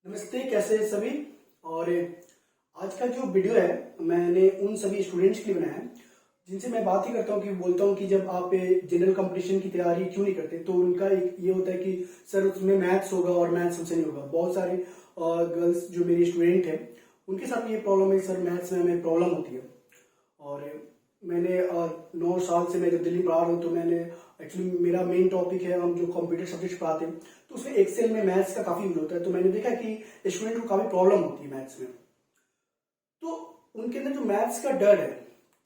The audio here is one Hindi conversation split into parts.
नमस्ते, कैसे हैं सभी। और आज का जो वीडियो है मैंने उन सभी स्टूडेंट्स के लिए बनाया है जिनसे मैं बात ही करता हूँ कि बोलता हूँ कि जब आप जनरल कंपटीशन की तैयारी क्यों नहीं करते, तो उनका एक ये होता है कि सर उसमें मैथ्स होगा और मैथ्स हमसे नहीं होगा। बहुत सारे गर्ल्स जो मेरी स्टूडेंट हैं उनके साथ ये प्रॉब्लम है, सर मैथ्स में हमें प्रॉब्लम होती है। और मैंने 9 साल से मैं जब दिल्ली पढ़ा रहा हूँ तो मैंने एक्चुअली मेरा मेन टॉपिक है, हम जो कंप्यूटर सब्जेक्ट पढ़ाते हैं तो उसमें एक्सेल में मैथ्स का काफ़ी यूज होता है। तो मैंने देखा कि स्टूडेंट को काफ़ी प्रॉब्लम होती है मैथ्स में, तो उनके अंदर जो मैथ्स का डर है,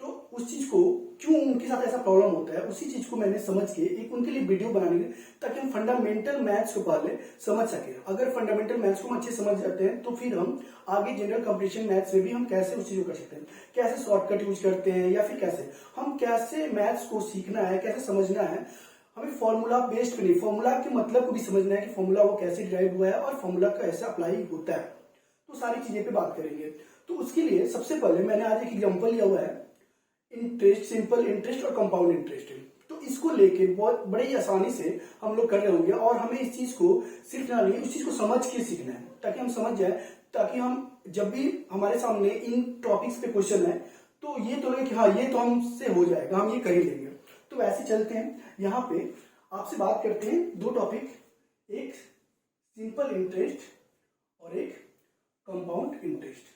तो उस चीज़ को क्यों उनके साथ ऐसा प्रॉब्लम होता है उसी चीज़ को मैंने समझ के एक उनके लिए वीडियो बनाने की, ताकि हम फंडामेंटल मैथ्स को पहले समझ सके। अगर फंडामेंटल मैथ्स को हम अच्छे समझ जाते हैं तो फिर हम आगे जनरल कंपटीशन मैथ्स में भी हम कैसे उस चीज़ को कर सकते हैं, कैसे शॉर्टकट यूज करते हैं, या फिर कैसे मैथ्स को सीखना है, कैसे समझना है। हमें फॉर्मूला बेस्ड पे नहीं, फॉर्मूला के मतलब को भी समझना है कि फॉर्मूला वो कैसे डिराइव हुआ है और फॉर्मूला कैसे अप्लाई होता है। तो सारी चीजें पे बात करेंगे। तो उसके लिए सबसे पहले मैंने आज एक एग्जांपल लिया हुआ है, इंटरेस्ट, सिंपल इंटरेस्ट और कंपाउंड इंटरेस्ट। तो इसको लेके बहुत बड़े ही आसानी से हम लोग कर रहे होंगे, और हमें इस चीज को सीखना नहीं, उस चीज को समझ के सीखना है ताकि हम समझ जाए, ताकि हम जब भी हमारे सामने इन टॉपिक्स पे क्वेश्चन है तो ये तो लगे कि हाँ ये तो हमसे हो जाएगा, हम ये कर ही लेंगे। तो वैसे चलते हैं, यहाँ पे आपसे बात करते हैं दो टॉपिक, एक सिंपल इंटरेस्ट और एक कंपाउंड इंटरेस्ट।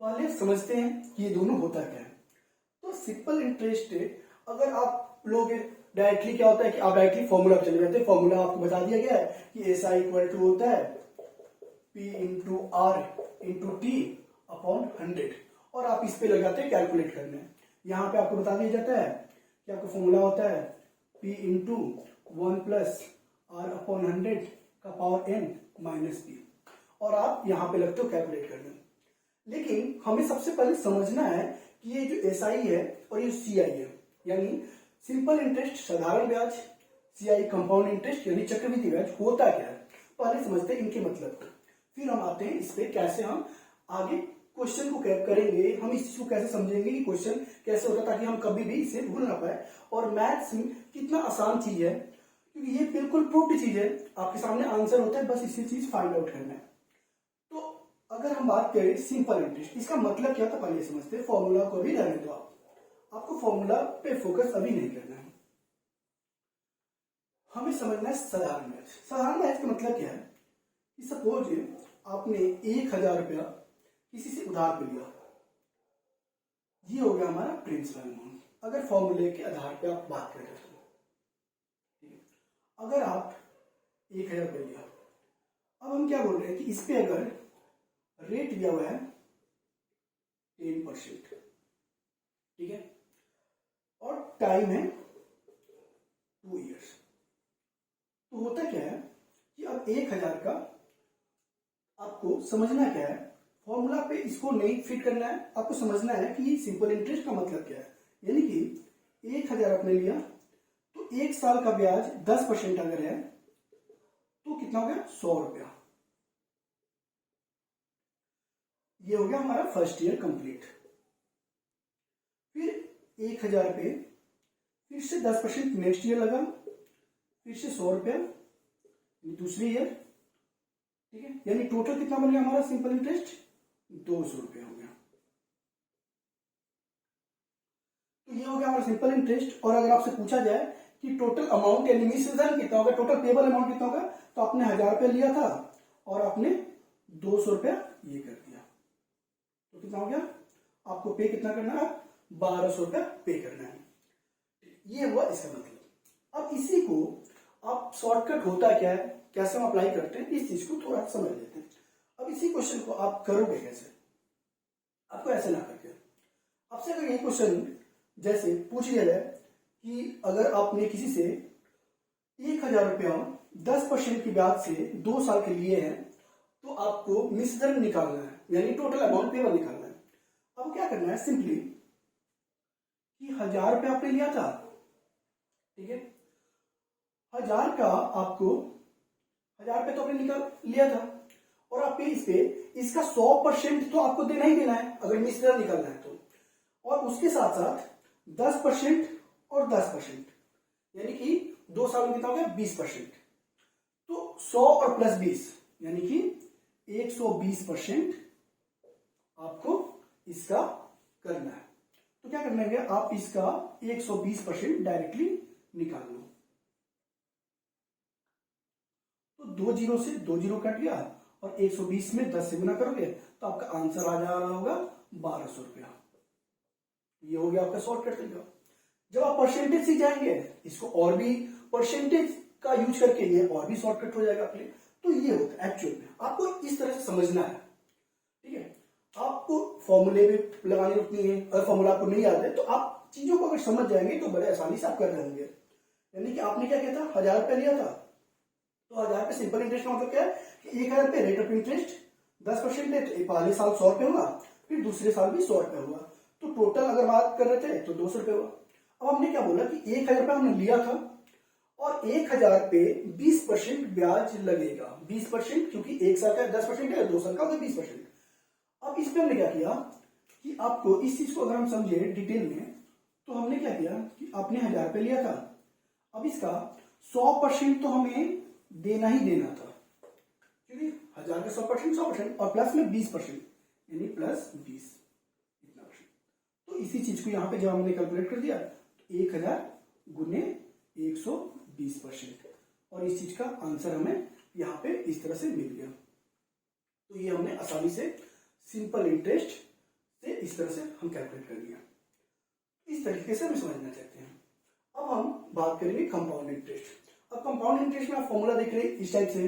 पहले समझते हैं कि ये दोनों होता क्या है। तो सिंपल इंटरेस्ट, अगर आप लोग डायरेक्टली क्या होता है कि आप डायरेक्टली फॉर्मूला पे चले जाते हैं। फॉर्मूला आपको बता दिया गया है कि एस आई इक्वल टू होता है P into R into T upon 100, और आप इस पे लग जाते हैं कैलकुलेट करने। यहाँ पे आपको बता दिया जाता है कि आपका फॉर्मूला होता है P into 1 plus R upon 100 का पावर n माइनस पी, और आप यहाँ पे लगते हो कैलकुलेट करने। लेकिन हमें सबसे पहले समझना है कि ये जो एस आई है और ये सी आई है, यानी सिंपल इंटरेस्ट साधारण ब्याज, सी आई कंपाउंड इंटरेस्ट यानी चक्रवृद्धि ब्याज होता क्या है। पहले समझते हैं इनके मतलब को, फिर हम आते हैं इस पे कैसे हम आगे क्वेश्चन को करेंगे, हम इस चीज को कैसे समझेंगे कि क्वेश्चन कैसे होता है, ताकि हम कभी भी इसे भूल ना पाए। और मैथ्स में कितना आसान चीज है, क्योंकि ये बिल्कुल प्रूव्ड चीज है, आपके सामने आंसर होता है, बस इसी चीज फाइंड आउट करना है। तो अगर हम बात करें सिंपल इंटरेस्ट, इसका मतलब क्या था पहले समझते हैं। फॉर्मूला को भी रहने दो, आपको फॉर्मूला पे फोकस अभी नहीं करना है, हमें समझना है साधारण ब्याज। साधारण ब्याज का मतलब क्या है कि सपोज आपने 1000 रुपया किसी से उधार पे लिया, ये हो गया हमारा प्रिंसिपल अमाउंट। अगर फॉर्मूले के आधार पे आप बात करें तो अगर आप 1000 रुपया लिया, अब हम क्या बोल रहे हैं कि इस पे अगर रेट दिया हुआ है 10%, ठीक है, और टाइम है 2 इयर्स, तो होता क्या है कि अब 1000 का आपको समझना क्या है, फॉर्मूला पे इसको नहीं फिट करना है, आपको समझना है कि सिंपल इंटरेस्ट का मतलब क्या है। यानी कि 1000 आपने लिया तो 1 साल का ब्याज 10% अगर है तो कितना हो गया 100 रुपया। ये हो गया हमारा फर्स्ट ईयर कंप्लीट। फिर 1000 पे फिर से 10% नेक्स्ट ईयर लगा, फिर से 100 रुपया दूसरी ईयर, ठीक है, यानी टोटल कितना बन गया हमारा सिंपल इंटरेस्ट 200 रुपया हो गया। तो ये हो गया हमारा सिंपल इंटरेस्ट। और अगर आपसे पूछा जाए कि टोटल अमाउंट यानी मिसरिजर्व कितना होगा, टोटल पेबल अमाउंट कितना होगा, तो आपने 1000 रुपया लिया था और आपने 200 रुपया ये कर दिया, तो कितना हो गया, आपको पे कितना करना है, 1200 रुपया पे करना है। ये हुआ इसका मतलब। अब इसी को आप शॉर्टकट होता क्या है, कैसे हम अप्लाई करते हैं, इस चीज को थोड़ा समझ लेते हैं। अब इसी क्वेश्चन को आप करोगे कैसे, आपको ऐसे ना करके, आपसे अगर ये क्वेश्चन जैसे पूछ लिया जाए कि अगर आपने किसी से 1000 रुपया 10% की ब्याज से 2 साल के लिए हैं, तो आपको मिसदर निकालना है, यानी टोटल अमाउंट पेबल निकालना है। अब क्या करना है, सिंपली कि 1000 रुपया आपने लिया था, ठीक है, 1000 का आपको 1000 रुपये तो आपने निकाल लिया था, और आपके इस पे इसका 100% तो आपको देना ही देना है अगर मिसदर निकालना है तो, और उसके साथ साथ 10% और 10%, यानी कि 2 साल में कितना हो गया 20%। तो 100 और प्लस 20 यानी कि 120% आपको इसका करना है। तो क्या करना है, आप इसका 120% डायरेक्टली निकाल लो। तो 2 जीरो से 2 जीरो कट गया और 120 में 10 से गुना करोगे तो आपका आंसर आ जा रहा होगा 1200 रुपया। ये हो गया आपका शॉर्टकट तरीका। जब आप परसेंटेज सीख जाएंगे, इसको और भी परसेंटेज का यूज करके ये और भी शॉर्टकट हो जाएगा आपके लिए। तो ये होता है एक्चुअल में, आपको इस तरह से समझना है, ठीक है। आपको फॉर्मूले भी लगाने रुकनी है, अगर फॉर्मूला आपको नहीं आता है तो आप चीजों को अगर समझ जाएंगे तो बड़े आसानी से आप कर रहे होंगे। यानी कि आपने क्या किया था, 1000 रुपया लिया था, तो 1000 रुपये सिंपल इंटरेस्ट का मतलब क्या है कि 1000 रुपये रेट ऑफ इंटरेस्ट 10% है, तो पहले साल 100 रुपये हुआ, फिर दूसरे साल भी 100 रुपये हुआ, तो टोटल अगर बात कर रहे थे तो 200 रुपये हुआ। अब हमने क्या बोला कि 1000 रुपये हमने लिया था और 1000 पे 20% ब्याज लगेगा। 20% क्योंकि एक साल का 10% है, 2 साल का 20%। अब इसमें हमने क्या किया कि आपको इस चीज को अगर हम समझे डिटेल में, तो हमने क्या किया कि आपने 1000 रुपये लिया था, अब इसका 100% तो हमें देना ही देना था, क्योंकि 1000 का 100% और प्लस में 20% यानी प्लस 20 इतना परसेंट। तो इसी चीज को यहाँ पे जब हमने कैलकुलेट कर दिया तो 1000 गुने 120%, और इस चीज का आंसर हमें यहाँ पे इस तरह से मिल गया। तो ये हमने आसानी से सिंपल इंटरेस्ट से इस तरह से हम कैलकुलेट कर लिया। इस तरीके से हम समझना चाहते हैं। अब हम बात करेंगे कंपाउंड इंटरेस्ट। अब कंपाउंड इंटरेस्ट में आप फॉर्मूला देख रहे हैं, इस टाइप से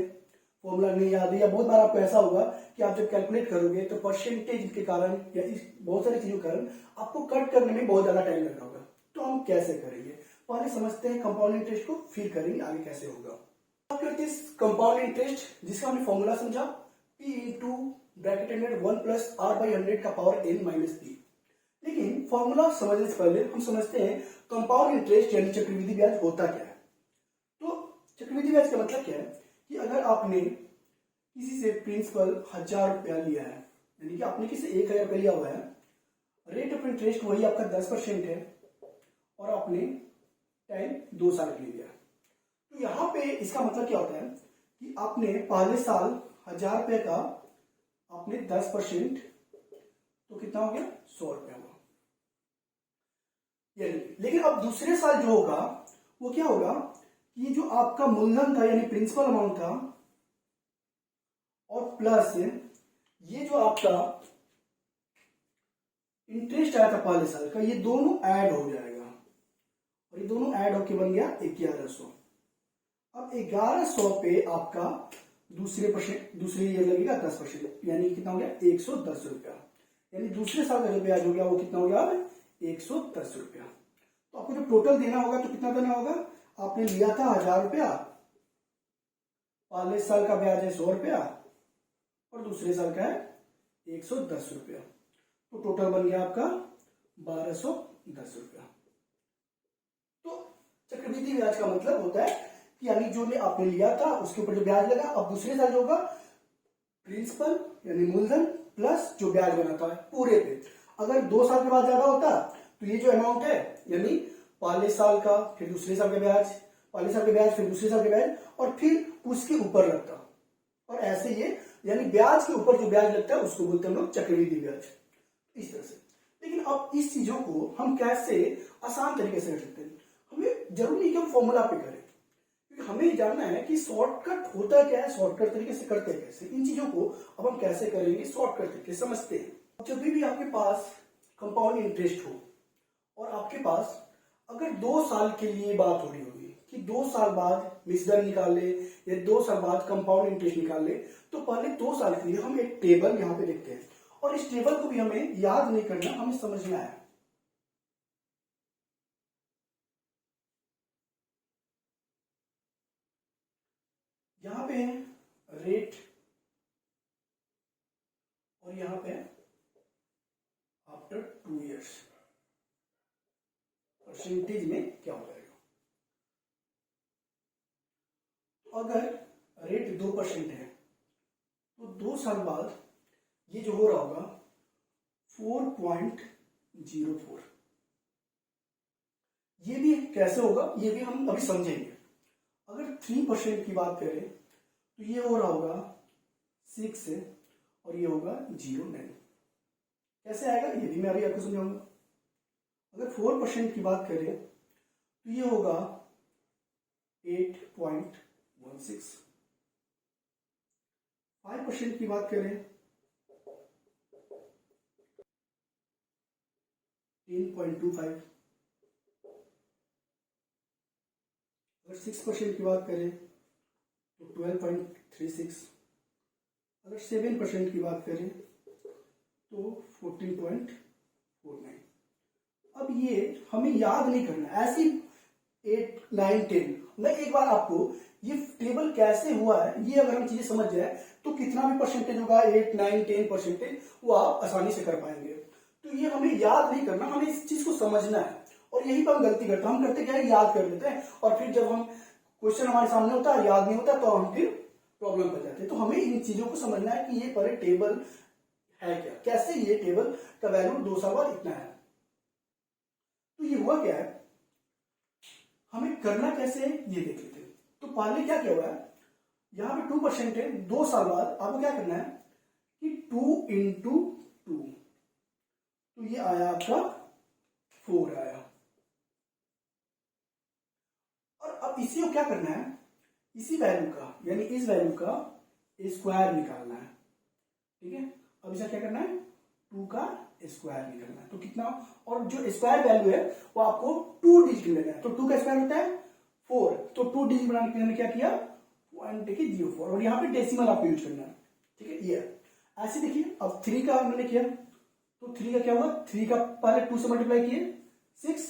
फॉर्मूला नहीं याद है, या बहुत बार आपको ऐसा होगा कि आप जब कैलकुलेट करोगे तो परसेंटेज के कारण या इस बहुत सारी चीजों के कारण आपको कट करने में बहुत ज्यादा टाइम लग रहा होगा। तो हम कैसे करेंगे, पहले समझते हैं कंपाउंड इंटरेस्ट को, फिर करेंगे आगे कैसे होगा। बात करते हैं कंपाउंड इंटरेस्ट, जिसका हमने फॉर्मूला समझा P into bracket under 1 plus R by 100 का पावर n माइनस पी। लेकिन फॉर्मूला समझने से पहले हम समझते हैं कंपाउंड इंटरेस्ट यानी चक्रवृद्धि ब्याज होता क्या है। तो चक्रवृद्धि ब्याज का मतलब क्या है कि अगर आपने किसी से प्रिंसिपल 1000 रुपया लिया है, यानी कि आपने किसी 1000 रुपया लिया हुआ है, रेट ऑफ इंटरेस्ट वही आपका 10% है और आपने टाइम 2 साल के लिए लिया। तो यहाँ पे इसका मतलब क्या होता है कि आपने पहले साल 1000 रुपये का आपने 10%, तो कितना हो गया 100 रुपया हुआ। यानी लेकिन अब दूसरे साल जो होगा वो क्या होगा कि जो आपका मूलधन था यानी प्रिंसिपल अमाउंट था और प्लस ये जो आपका इंटरेस्ट आया था पहले साल का, ये दोनों ऐड हो जाएगा और ये दोनों ऐड होके बन गया 1100। अब 1100 पे आपका दूसरे ईयर लगेगा 10%, यानी कितना हो गया 110 रुपया। यानी दूसरे साल का जो ब्याज हो गया वो कितना हो गया 110 रुपया। तो आपको जो टोटल देना होगा तो कितना देना होगा, आपने लिया था 1000 रुपया, पहले साल का ब्याज है 100 रुपया और दूसरे साल का है 110 रुपया, तो टोटल बन गया आपका 1210 रुपया। तो चक्रवृद्धि ब्याज का मतलब होता है कि यानी जो आपने लिया था उसके ऊपर जो ब्याज लगा, अब दूसरे साल जो होगा प्रिंसिपल यानी मूलधन प्लस जो ब्याज बना था पूरे पे। अगर 2 साल के बाद ज्यादा होता तो ये जो अमाउंट है यानी पहले साल का फिर दूसरे साल का ब्याज, पहले साल के ब्याज फिर दूसरे साल के ब्याज और फिर उसके ऊपर लगता, और ऐसे ये यानी ब्याज के ऊपर जो ब्याज लगता है उसको बोलते हैं हम लोग चक्रवृद्धि ब्याज, इस तरह से। लेकिन अब इस चीजों को हम कैसे आसान तरीके से कर सकते हैं, हमें जरूरी नहीं कि हम फॉर्मूला पे करें, क्योंकि हमें जानना है कि शॉर्टकट होता क्या है, शॉर्टकट तरीके से करते हैं कैसे। इन चीजों को अब हम कैसे करेंगे, शॉर्टकट तरीके से समझते हैं। जब भी आपके पास कंपाउंड इंटरेस्ट हो और आपके पास अगर 2 साल के लिए बात हो रही होगी कि 2 साल बाद मिसदर निकाल ले या 2 साल बाद कंपाउंड इंटरेस्ट निकाल ले, तो पहले 2 साल के लिए हम एक टेबल यहां पे देखते हैं और इस टेबल को भी हमें याद नहीं करना, हमें समझना है। यहां पे है रेट और यहां पे आफ्टर 2 इयर्स परसेंटेज में क्या हो जाएगा। तो अगर रेट 2% है तो 2 साल बाद ये जो हो रहा होगा 4.04। ये भी कैसे होगा ये भी हम अभी समझेंगे। अगर 3% की बात करें तो ये हो रहा होगा 6 है और ये होगा 0.9। कैसे आएगा ये भी मैं अभी आपको समझाऊंगा। अगर 4% की बात करें तो ये होगा 8.16। 5% की बात करें 10.25। अगर 6% की बात करें तो 12.36। अगर 7% की बात करें तो 14.49। अब ये हमें याद नहीं करना, ऐसी 8, 9, 10। मैं एक बार आपको ये टेबल कैसे हुआ है ये अगर हम चीजें समझ जाए तो कितना भी परसेंटेज होगा 8, 9, 10% वो आप आसानी से कर पाएंगे। तो ये हमें याद नहीं करना, हमें इस चीज को समझना है। और यही पर हम गलती करते हैं, हम करते क्या है याद कर लेते हैं और फिर जब हम क्वेश्चन हमारे सामने होता है याद नहीं होता तो हम फिर प्रॉब्लम कर जाते हैं। तो हमें इन चीजों को समझना है कि ये पर टेबल है क्या, कैसे ये टेबल का वैल्यू 2 साल बाद इतना है। तो ये हुआ क्या है, हमें करना कैसे है ये देख लेते हैं। तो पहले क्या क्या हुआ है, यहां पे 2% है, 2 साल बाद आपको क्या करना है कि 2 इंटू 2, तो ये आया आपका 4 आया। और अब इसी को क्या करना है, इसी वैल्यू का यानी इस वैल्यू का स्क्वायर निकालना है। ठीक है, अब इसे क्या करना है 2 का स्क्वायर निकालना है। तो कितना, और जो स्क्वायर वैल्यू है वो आपको 2 डिजिट लेना है। तो 2 का स्क्वायर होता है 4, तो 2 डिजिट बनाने के लिए क्या किया 1.04 और यहाँ पे डेसिमल आपको यूज करना है। ठीक है, ये ऐसे देखिए। अब 3 का मैंने किया तो 3 का क्या हुआ, 3 का पहले 2 से मल्टीप्लाई किए 6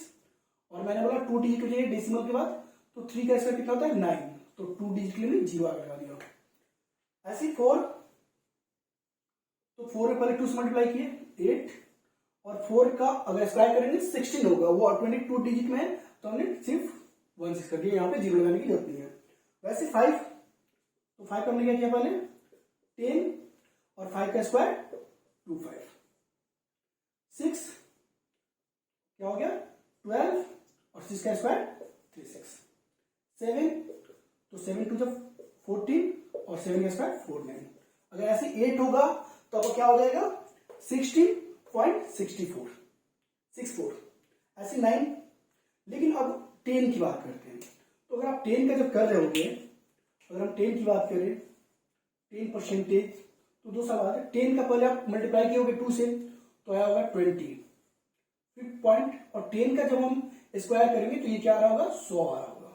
और मैंने बोला 2 डिजिट हो जाएगा डेसिमल के बाद, तो 3 का स्क्वायर कितना होता है 9, तो 2 डिजिट के लिए 0 आगे लगा दिया। ऐसे 4, तो 4 में पहले 2 से मल्टीप्लाई किए 8 और 4 का अगर स्क्वायर करेंगे 16 होगा, वो ऑटोमेटिक 2 डिजिट में है तो हमने सिर्फ 16 कर दिया, यहाँ पे 0 लगाने की जरूरत नहीं है। वैसे 5, तो 5 का हमने क्या किया पहले 10 और 5 का स्क्वायर 25। 6 क्या हो गया 12 और 6 का स्क्वायर 36। 7, तो 7 टू जब 14 और 7 का स्क्वायर 49। अगर ऐसे 8 होगा तो अब क्या हो जाएगा 16.64 64। ऐसे 9, लेकिन अब 10 की बात करते हैं। तो अगर आप 10 का जब कर रहे होंगे, अगर हम 10 की बात करें 10% तो 2 साल बाद 10 का पहले आप मल्टीप्लाई किए होगे 2 से तो आया होगा 20 फिर पॉइंट, और 10 का जब हम स्क्वायर करेंगे तो ये क्या आ रहा होगा 100 आ रहा होगा।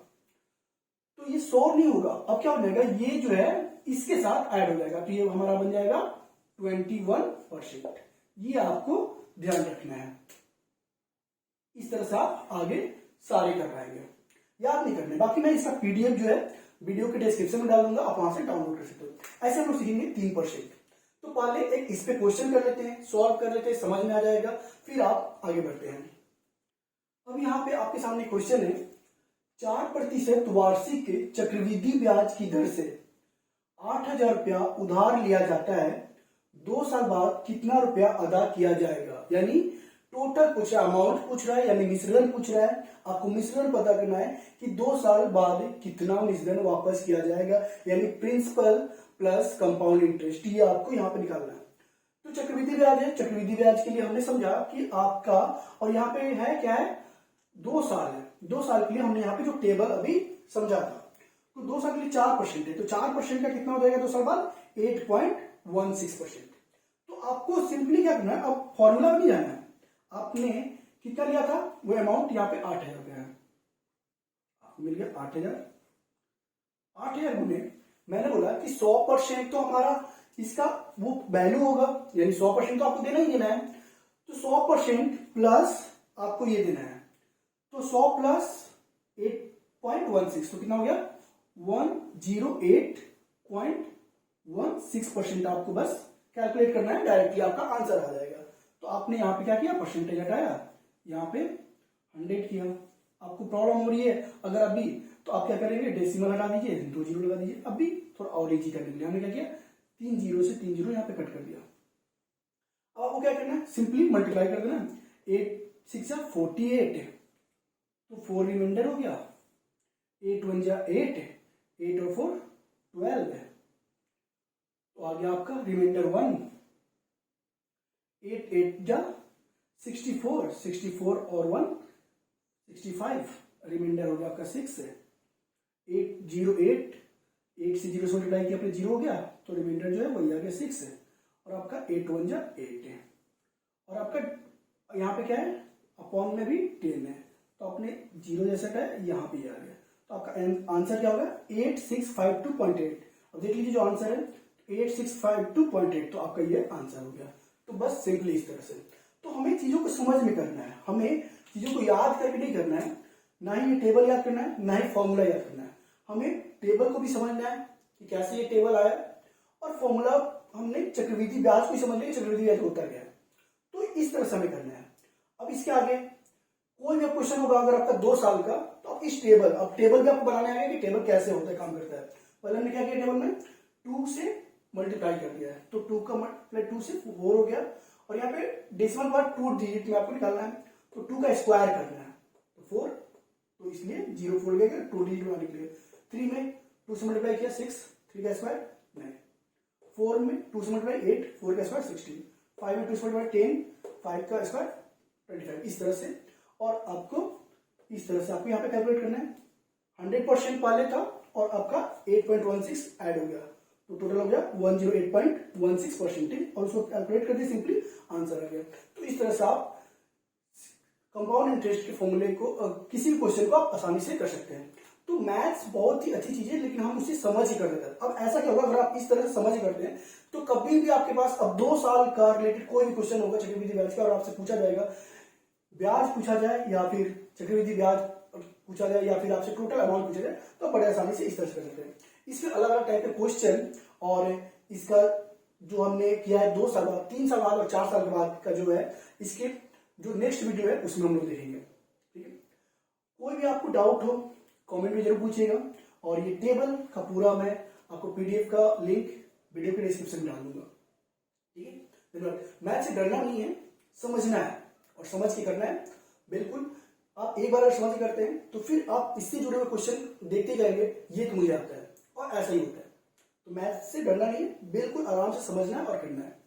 तो ये 100 नहीं होगा, अब क्या हो जाएगा ये जो है इसके साथ ऐड हो जाएगा, तो ये हमारा बन जाएगा 21%। ये आपको ध्यान रखना है। इस तरह से आप आगे सारे कर पाएंगे, याद नहीं करने। बाकी मैं इसका पीडीएफ जो है वीडियो के डिस्क्रिप्शन में डाल दूंगा, आप वहां से डाउनलोड कर सकते हो। ऐसे हम लोग सीखेंगे 3%। तो पहले एक इस पे क्वेश्चन कर लेते हैं, सॉल्व कर लेते हैं, समझ में आ जाएगा, फिर आप आगे बढ़ते हैं। अब यहाँ पे आपके सामने क्वेश्चन है 4% वार्षिक चक्रवृद्धि ब्याज की दर से 8,000 रुपया उधार लिया जाता है, 2 साल बाद कितना रुपया अदा किया जाएगा। यानी टोटल पूछ रहा है, अमाउंट पूछ रहा है, यानी मिश्रण पूछ रहा है। आपको मिश्रण पता करना है कि 2 साल बाद कितना मिश्रण वापस किया जाएगा, यानी प्रिंसिपल प्लस कंपाउंड इंटरेस्ट, ये आपको यहाँ पे निकालना है। तो चक्रवृद्धि ब्याज है, चक्रवृद्धि ब्याज के लिए हमने समझा कि आपका, और यहाँ पे है क्या है 2 साल है, 2 साल के लिए हमने यहाँ पे जो टेबल अभी समझा था, तो 2 साल के लिए 4% है, तो 4% का कितना हो जाएगा 2 साल बाद 8.16%। तो आपको सिंपली क्या करना है, अब फॉर्मूला नहीं जाना है, आपने कितना लिया था वो अमाउंट यहाँ पे 8,000 रुपया है, आपको मिल गया 8,000। 8,000 गुने मैंने बोला कि 100% तो हमारा इसका वो वैल्यू होगा, यानी 100% तो आपको देना ही देना है, तो 100% प्लस आपको ये देना है, तो 100 प्लस 8.16 तो कितना हो गया 108.16% आपको बस कैलकुलेट करना है, डायरेक्टली आपका आंसर आ जाएगा। तो आपने यहाँ पे क्या किया परसेंटेज हटाया, यहाँ पे 100 किया। आपको प्रॉब्लम हो रही है अगर अभी, तो आप क्या करेंगे डेसिमल हटा दीजिए, 2 जीरो लगा दीजिए। अभी थोड़ा और इजी करने के लिए हमने क्या किया 3 जीरो से 3 जीरो यहाँ पे कट कर दिया। अब आपको क्या करना है सिंपली मल्टीप्लाई कर देना, 8 6 48, तो 4 रिमाइंडर हो गया, 8 1 8, 8 और 4 12, तो आ गया आपका रिमाइंडर 1, 8 8 जा 64, 64 और 1 65, रिमाइंडर हो गया आपका 6 है। 8 0 8, 8 से 0 से मल्टीप्लाई किया अपने 0 हो गया, तो रिमाइंडर जो है वही आ गया 6 है। और आपका 8 1 जा 8 है। और आपका यहाँ पे क्या है, अपॉन में भी 10 है, तो अपने 0 जैसा क्या है यहाँ पे आ गया। तो आपका आंसर क्या होगा 8652.8। अब देख लीजिए जो आंसर है 8652.8, तो आपका ये आंसर हो गया। तो बस सिंपली इस तरह से। तो हमें चीजों को समझ में करना है, हमें चीजों को याद करके नहीं करना है, ना ही ये टेबल याद करना है, ना ही फॉर्मूला याद करना है। हमें टेबल को भी समझना है कि कैसे ये टेबल आया, और फॉर्मूला हमने चक्रवृद्धि ब्याज को समझ लिया, चक्रवृद्धि ब्याज होता क्या है। तो इस तरह से हमें करना है। अब इसके आगे कोई भी क्वेश्चन होगा अगर आपका 2 साल का, तो आप इस टेबल, अब टेबल भी आपको बनाने आएगा कि टेबल कैसे होता है, काम करता है। पहले हमने क्या किया, टेबल में 2 से मल्टीप्लाई कर दिया है, तो 2 का मल्टीप्लाई 2 से 4 हो गया, और यहाँ पे डेसिमल पार्ट 2 डिजिट में आपको निकालना है, तो 2 का स्क्वायर करना है, तो 4, तो इसलिए 0 4 गया 2 डिजिट बनाने के लिए। 3 में 2 से मल्टीप्लाई किया 6, 3 का स्क्वायर 9, 4 में 2 से मल्टीप्लाई 8, 4 का स्क्वायर 16, 5 में 2 से मल्टीप्लाई 10, 5 का स्क्वायर 25, इस तरह से। और आपको इस तरह से आपको यहाँ पे कैलकुलेट करना है। 100% पहले था और आपका 8.16 ऐड हो गया, तो टोटल हो गया 108.16%, और उसको कैलकुलेट कर दिया, सिंपली आंसर आ गया। तो इस तरह से आप कंपाउंड इंटरेस्ट के फॉर्मूले को, किसी भी क्वेश्चन को आप आसानी से कर सकते हैं। तो मैथ्स बहुत ही अच्छी चीज है, लेकिन हम उसे समझ ही कर लेते हैं। अब ऐसा क्या होगा, अगर आप इस तरह से समझ करते हैं तो कभी भी आपके पास अब 2 साल का रिलेटेड कोई भी क्वेश्चन होगा चक्रवृद्धि ब्याज का, और आपसे पूछा जाएगा, ब्याज पूछा जाए या फिर चक्रवृद्धि ब्याज पूछा जाए या फिर आपसे टोटल अमाउंट पूछा जाए, तो बड़े आसानी से इस तरह से कर सकते हैं। इसमें अलग अलग टाइप के क्वेश्चन, और इसका जो हमने किया है 2 साल बाद, 3 साल बाद और 4 साल के बाद का जो है, इसके जो नेक्स्ट वीडियो है उसमें हम लोग देखेंगे। ठीक है, कोई भी आपको डाउट हो कमेंट में जरूर पूछिएगा, और ये टेबल का पूरा मैं आपको पीडीएफ का लिंक वीडियो के डिस्क्रिप्शन में डाल दूंगा। ठीक है, धन्यवाद। मैथ से डरना नहीं है, समझना है, और समझ के करना है। बिल्कुल, आप एक बार अगर समझ के करते हैं तो फिर आप इससे जुड़े हुए क्वेश्चन देखते जाएंगे, ये तो मुझे आता है, और ऐसा ही होता है। तो मैथ से डरना नहीं है, बिल्कुल आराम से समझना है और करना है।